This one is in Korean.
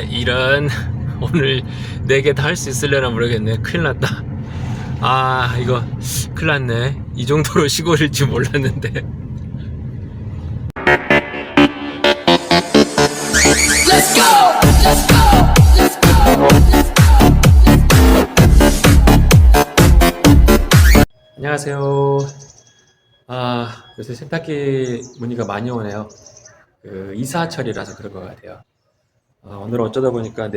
이런 오늘 4개 다 할 수 있으려나 모르겠네. 큰일 났다. 아 이거 큰일 났네. 이 정도로 시골일 줄 몰랐는데. 안녕하세요. 요새 세탁기 문의가 많이 오네요. 이사철이라서 그런 것 같아요. 오늘 어쩌다 보니까